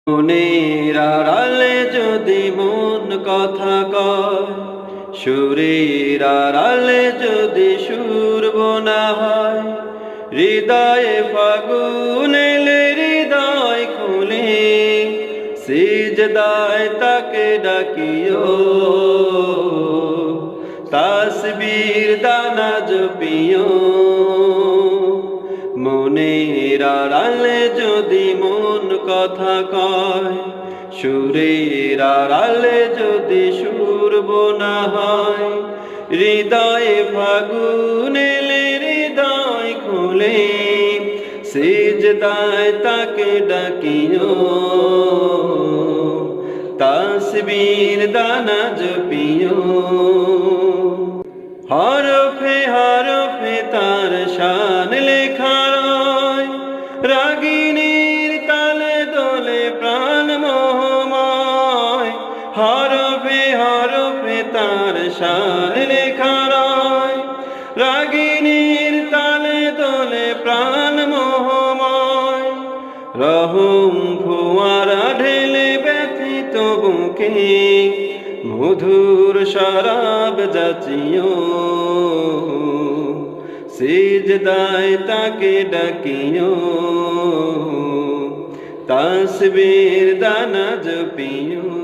মনের আড়ালে যদি মন কথা কয়, সুরের আড়ালে যদি সুর বোনা হয়, হৃদয়ে ফাগুন এলে হৃদয় খুলে সিজদায় তাকে ডাকিও, তাসবীর দানা জপিও। মনের আড়ালে যদি মন কথা কয়, সুরের আড়ালে যদি সুর বোনা হয়, হৃদয়ে ফাগুন এলে হৃদয় খুলে সিজদায় তাকে ডাকিও, তাসবীর দানা জপিও। হরফে হরফে তার শান লেখা রয়, রাগিনীর তালে দোলে প্রাণ মোহময়। হরফে হরফে তার শান লেখা রয়, রাগিনীর তালে দোলে প্রাণ মোহময়। রহম ফোয়ারা ঢেলে ব্যথিত বুকে মধুর শরাব যাচিও, সিজদায় তাকে ডাকিও, তাসবীর দানা জপিও।